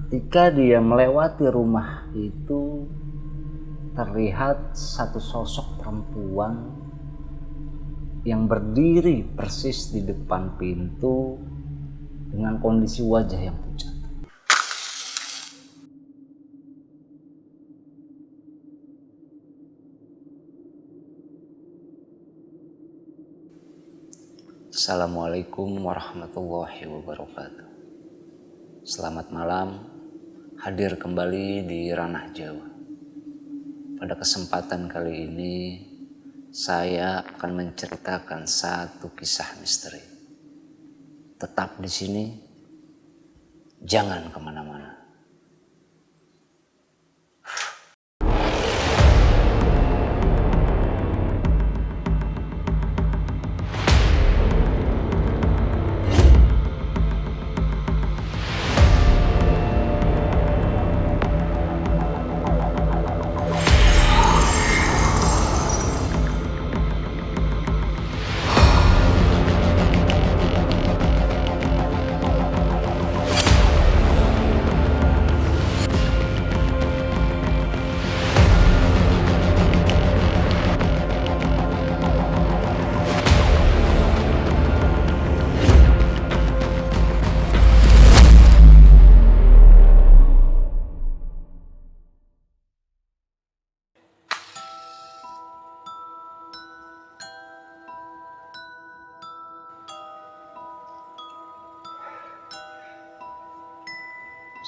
Ketika dia melewati rumah itu, terlihat satu sosok perempuan yang berdiri persis di depan pintu dengan kondisi wajah yang pucat. Assalamualaikum warahmatullahi wabarakatuh. Selamat malam, hadir kembali di Ranah Jawa. Pada kesempatan kali ini, saya akan menceritakan satu kisah misteri. Tetap di sini, jangan kemana-mana.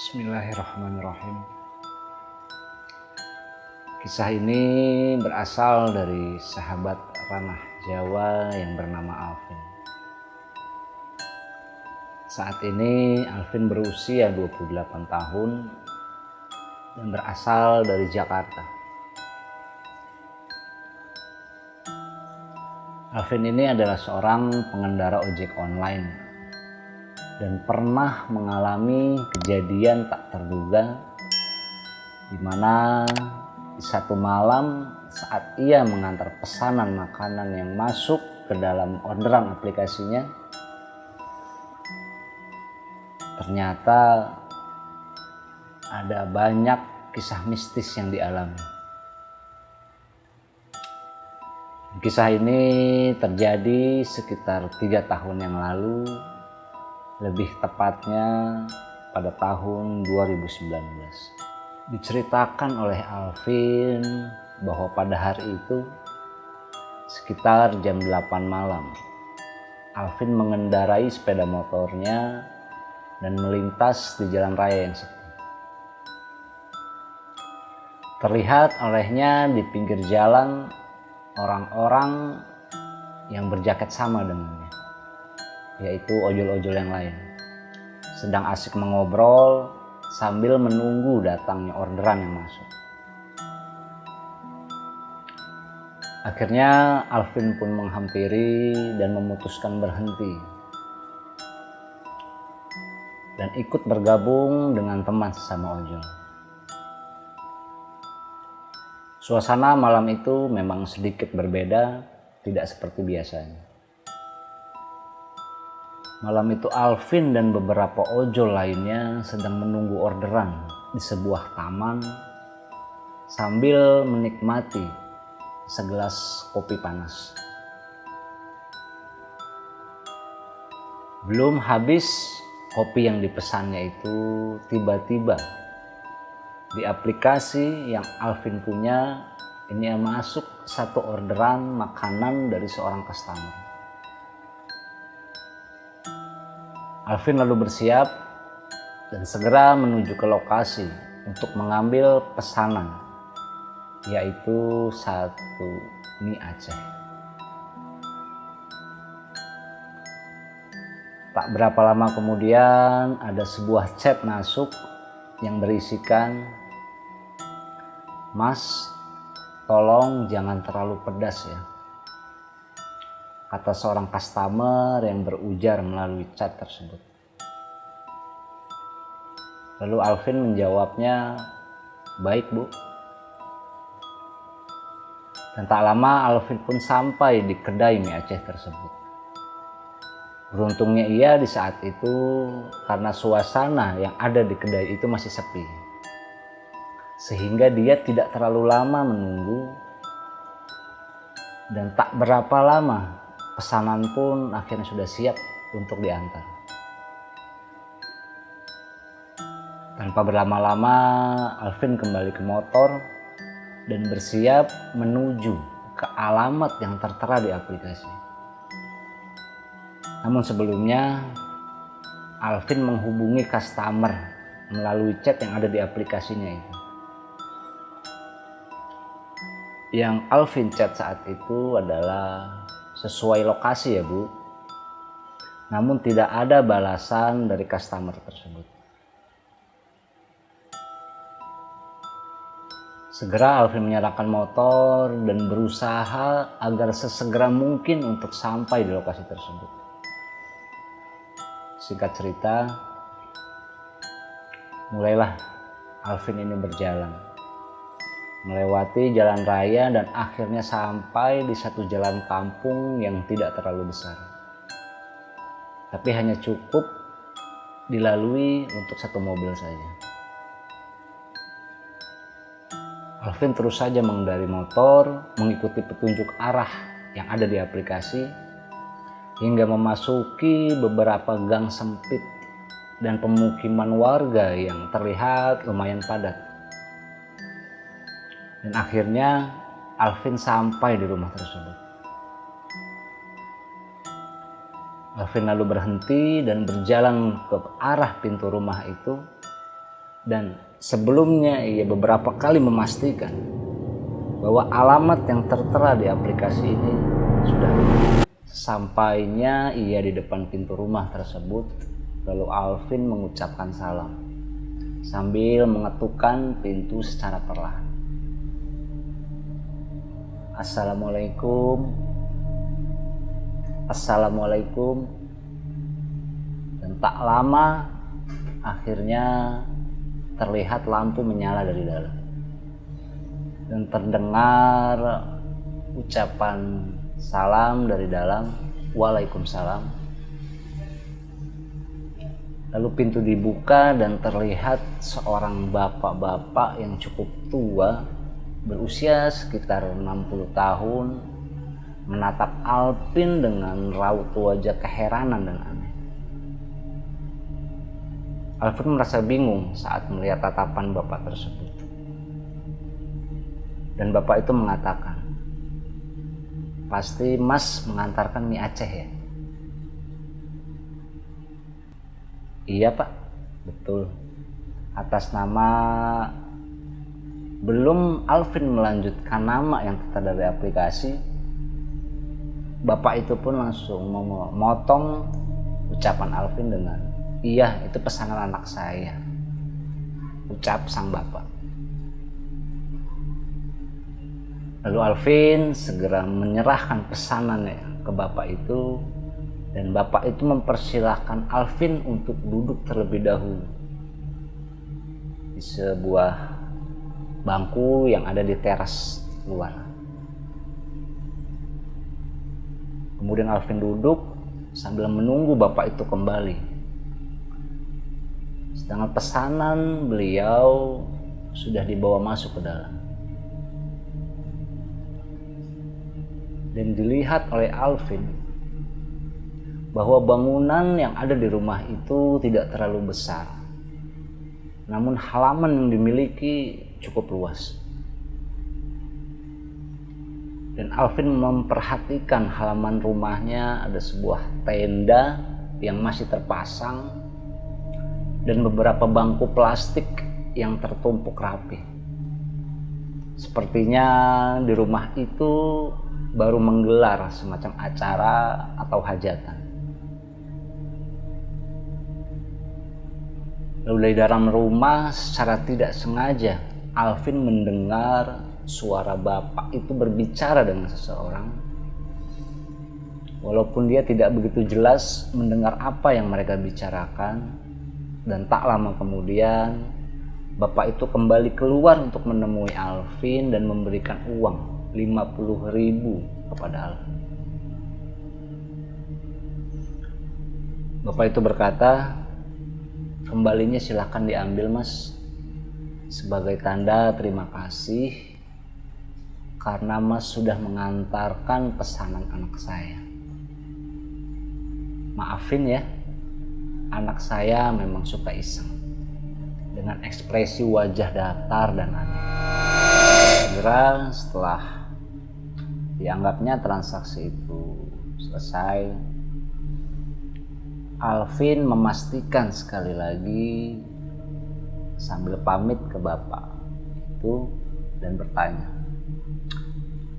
Bismillahirrahmanirrahim. Kisah ini berasal dari sahabat Ranah Jawa yang bernama Alvin. Saat ini Alvin berusia 28 tahun dan berasal dari Jakarta. Alvin ini adalah seorang pengendara ojek online dan pernah mengalami kejadian tak terduga di mana di satu malam saat ia mengantar pesanan makanan yang masuk ke dalam orderan aplikasinya, ternyata ada banyak kisah mistis yang dialami. Kisah ini terjadi sekitar 3 tahun yang lalu, lebih tepatnya pada tahun 2019. Diceritakan oleh Alvin bahwa pada hari itu sekitar jam 8 malam, Alvin mengendarai sepeda motornya dan melintas di jalan raya yang sepi. Terlihat olehnya di pinggir jalan orang-orang yang berjaket sama dengannya, yaitu ojol-ojol yang lain, sedang asik mengobrol sambil menunggu datangnya orderan yang masuk. Akhirnya Alvin pun menghampiri dan memutuskan berhenti dan ikut bergabung dengan teman sesama ojol. Suasana malam itu memang sedikit berbeda, tidak seperti biasanya. Malam itu Alvin dan beberapa ojol lainnya sedang menunggu orderan di sebuah taman sambil menikmati segelas kopi panas. Belum habis kopi yang dipesannya itu, tiba-tiba di aplikasi yang Alvin punya ini masuk satu orderan makanan dari seorang customer. Alvin lalu bersiap dan segera menuju ke lokasi untuk mengambil pesanan, yaitu satu mie Aceh. Tak berapa lama kemudian ada sebuah chat masuk yang berisikan, "Mas, tolong jangan terlalu pedas ya," kata seorang customer yang berujar melalui chat tersebut. Lalu Alvin menjawabnya, "Baik Bu." Dan tak lama Alvin pun sampai di kedai mie Aceh tersebut. Beruntungnya ia di saat itu karena suasana yang ada di kedai itu masih sepi, sehingga dia tidak terlalu lama menunggu, dan tak berapa lama pesanan pun akhirnya sudah siap untuk diantar. Tanpa berlama-lama, Alvin kembali ke motor dan bersiap menuju ke alamat yang tertera di aplikasi. Namun sebelumnya, Alvin menghubungi customer melalui chat yang ada di aplikasinya itu. Yang Alvin chat saat itu adalah sesuai lokasi ya Bu. Namun tidak ada balasan dari customer tersebut. Segera Alvin menyalakan motor dan berusaha agar sesegera mungkin untuk sampai di lokasi tersebut. Singkat cerita, mulailah Alvin ini berjalan, melewati jalan raya dan akhirnya sampai di satu jalan kampung yang tidak terlalu besar, tapi hanya cukup dilalui untuk satu mobil saja. Alvin terus saja mengendari motor, mengikuti petunjuk arah yang ada di aplikasi, hingga memasuki beberapa gang sempit dan pemukiman warga yang terlihat lumayan padat. Dan akhirnya Alvin sampai di rumah tersebut. Alvin lalu berhenti dan berjalan ke arah pintu rumah itu, dan sebelumnya ia beberapa kali memastikan bahwa alamat yang tertera di aplikasi ini sudah benar. Sampainya ia di depan pintu rumah tersebut, lalu Alvin mengucapkan salam sambil mengetukkan pintu secara perlahan. Assalamualaikum. Assalamualaikum. Dan tak lama akhirnya terlihat lampu menyala dari dalam, dan terdengar ucapan salam dari dalam, Waalaikumsalam. Lalu pintu dibuka dan terlihat seorang bapak-bapak yang cukup tua, berusia sekitar 60 tahun, menatap Alvin dengan raut wajah keheranan dan aneh. Alvin merasa bingung saat melihat tatapan bapak tersebut. Dan bapak itu mengatakan, "Pasti Mas mengantarkan mie Aceh ya?" "Iya Pak, betul." Atas nama, belum Alvin melanjutkan nama yang tertera dari aplikasi, bapak itu pun langsung memotong ucapan Alvin dengan, "Iya, itu pesanan anak saya," ucap sang bapak. Lalu Alvin segera menyerahkan pesanannya ke bapak itu, dan bapak itu mempersilahkan Alvin untuk duduk terlebih dahulu di sebuah bangku yang ada di teras luar. Kemudian Alvin duduk sambil menunggu bapak itu kembali. Sedangkan pesanan beliau sudah dibawa masuk ke dalam. Dan dilihat oleh Alvin bahwa bangunan yang ada di rumah itu tidak terlalu besar, namun halaman yang dimiliki cukup luas. Dan Alvin memperhatikan halaman rumahnya, ada sebuah tenda yang masih terpasang dan beberapa bangku plastik yang tertumpuk rapi. Sepertinya di rumah itu baru menggelar semacam acara atau hajatan. Lalu dari dalam rumah secara tidak sengaja Alvin mendengar suara bapak itu berbicara dengan seseorang, walaupun dia tidak begitu jelas mendengar apa yang mereka bicarakan. Dan tak lama kemudian bapak itu kembali keluar untuk menemui Alvin dan memberikan uang 50.000 kepada Alvin. Bapak itu berkata, kembalinya silahkan diambil mas, sebagai tanda terima kasih karena mas sudah mengantarkan pesanan anak saya. Maafin ya, anak saya memang suka iseng, dengan ekspresi wajah datar dan aneh. Segera setelah dianggapnya transaksi itu selesai, Alvin memastikan sekali lagi sambil pamit ke bapak itu dan bertanya,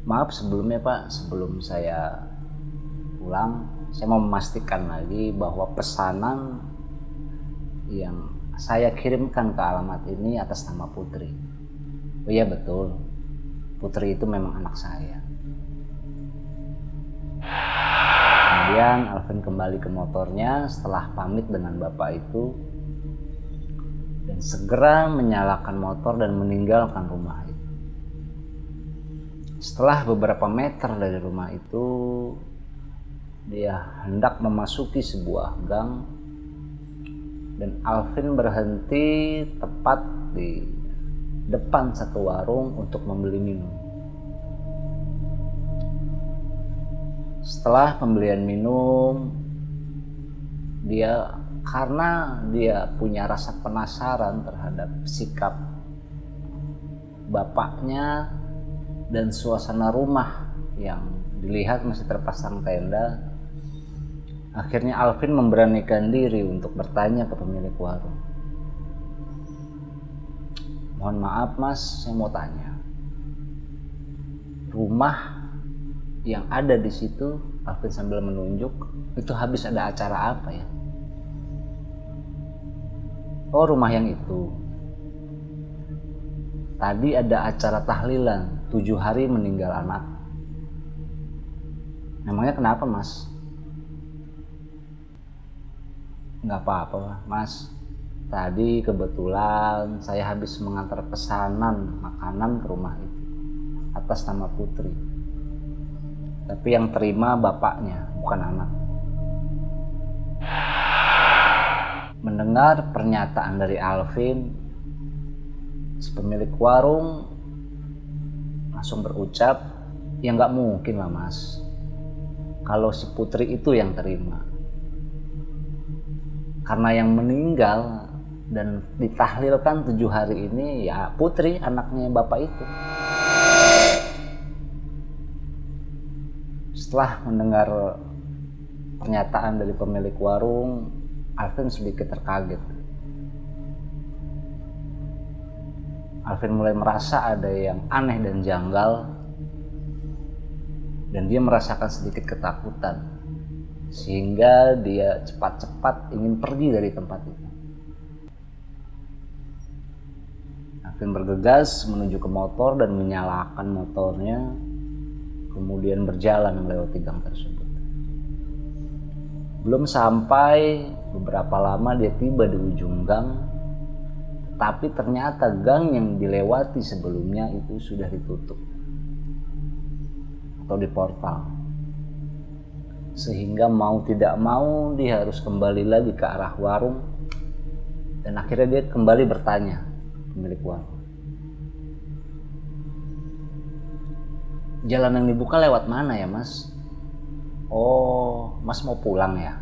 maaf sebelumnya pak, sebelum saya pulang saya mau memastikan lagi bahwa pesanan yang saya kirimkan ke alamat ini atas nama Putri. Oh iya betul, Putri itu memang anak saya. Kemudian Alvin kembali ke motornya setelah pamit dengan bapak itu dan segera menyalakan motor dan meninggalkan rumah itu. Setelah beberapa meter dari rumah itu, dia hendak memasuki sebuah gang dan Alvin berhenti tepat di depan satu warung untuk membeli minum. Setelah pembelian minum, karena dia punya rasa penasaran terhadap sikap bapaknya dan suasana rumah yang dilihat masih terpasang tenda, akhirnya Alvin memberanikan diri untuk bertanya ke pemilik warung. Mohon maaf mas, saya mau tanya, rumah yang ada di situ, Alvin sambil menunjuk, itu habis ada acara apa ya? Oh rumah yang itu, tadi ada acara tahlilan 7 hari meninggal anak. Namanya kenapa mas? Nggak apa-apa mas, tadi kebetulan saya habis mengantar pesanan makanan ke rumah itu atas nama Putri, tapi yang terima bapaknya bukan anak. Mendengar pernyataan dari Alvin, si pemilik warung langsung berucap, ya nggak mungkin lah mas, kalau si Putri itu yang terima. Karena yang meninggal dan ditahlilkan 7 hari ini ya Putri, anaknya bapak itu. Setelah mendengar pernyataan dari pemilik warung, Alvin sedikit terkaget. Alvin mulai merasa ada yang aneh dan janggal, dan dia merasakan sedikit ketakutan, sehingga dia cepat-cepat ingin pergi dari tempat itu. Alvin bergegas menuju ke motor dan menyalakan motornya, kemudian berjalan melewati gang tersebut. Belum sampai beberapa lama dia tiba di ujung gang, tapi ternyata gang yang dilewati sebelumnya itu sudah ditutup atau di portal, sehingga mau tidak mau dia harus kembali lagi ke arah warung. Dan akhirnya dia kembali bertanya pemilik warung, jalan yang dibuka lewat mana ya mas? Oh mas mau pulang ya?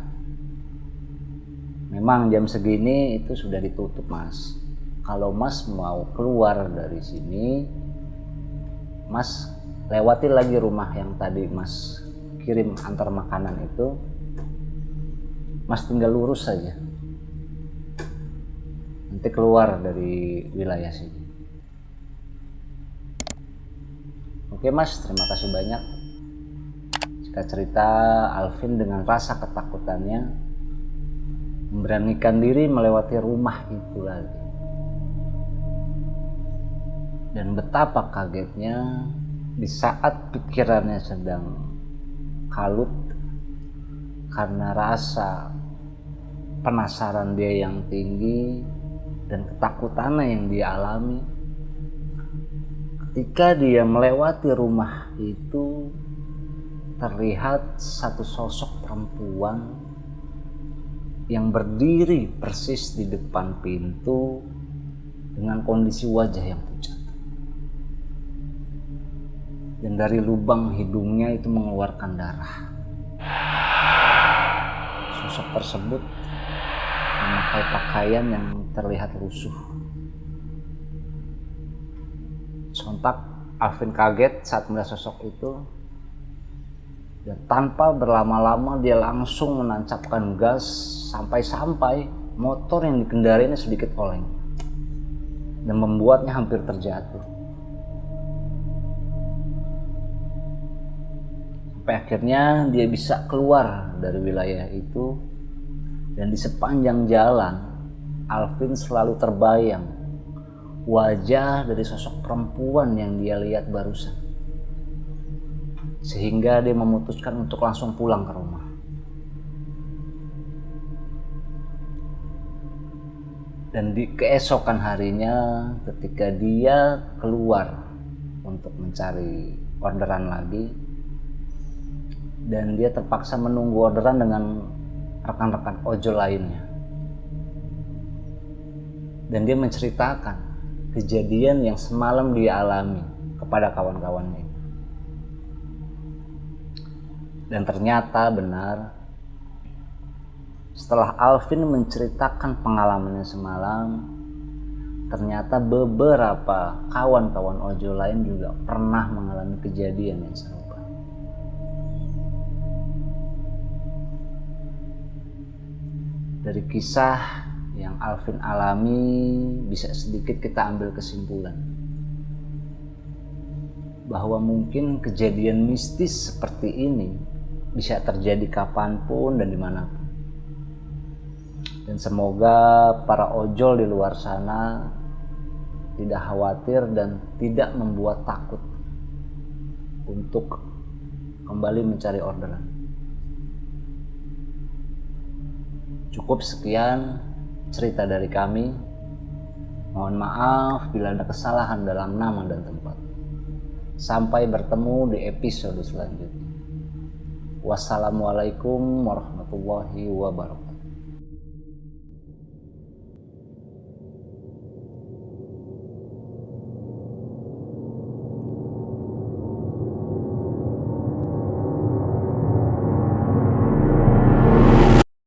Memang jam segini itu sudah ditutup mas. Kalau mas mau keluar dari sini, mas lewati lagi rumah yang tadi mas kirim antar makanan itu. Mas tinggal lurus saja, nanti keluar dari wilayah sini. Oke mas, terima kasih banyak. Singkat cerita, Alvin dengan rasa ketakutannya memberanikan diri melewati rumah itu lagi. Dan betapa kagetnya di saat pikirannya sedang kalut karena rasa penasaran dia yang tinggi dan ketakutannya yang dia alami. Ketika dia melewati rumah itu, terlihat satu sosok perempuan yang berdiri persis di depan pintu dengan kondisi wajah yang pucat. Dan dari lubang hidungnya itu mengeluarkan darah. Sosok tersebut memakai pakaian yang terlihat lusuh. Sontak Alvin kaget saat melihat sosok itu, dan tanpa berlama-lama dia langsung menancapkan gas sampai motor yang dikendarinya sedikit oleng dan membuatnya hampir terjatuh. Sampai akhirnya dia bisa keluar dari wilayah itu, dan di sepanjang jalan Alvin selalu terbayang wajah dari sosok perempuan yang dia lihat barusan, sehingga dia memutuskan untuk langsung pulang ke rumah. Dan di keesokan harinya ketika dia keluar untuk mencari orderan lagi, dan dia terpaksa menunggu orderan dengan rekan-rekan ojol lainnya, dan dia menceritakan kejadian yang semalam dia alami kepada kawan-kawannya. Dan ternyata benar, setelah Alvin menceritakan pengalamannya semalam, ternyata beberapa kawan-kawan ojol lain juga pernah mengalami kejadian yang serupa. Dari kisah yang Alvin alami bisa sedikit kita ambil kesimpulan bahwa mungkin kejadian mistis seperti ini bisa terjadi kapanpun dan dimanapun. Dan semoga para ojol di luar sana tidak khawatir dan tidak membuat takut untuk kembali mencari orderan. Cukup sekian cerita dari kami. Mohon maaf bila ada kesalahan dalam nama dan tempat. Sampai bertemu di episode selanjutnya. Wassalamualaikum warahmatullahi wabarakatuh.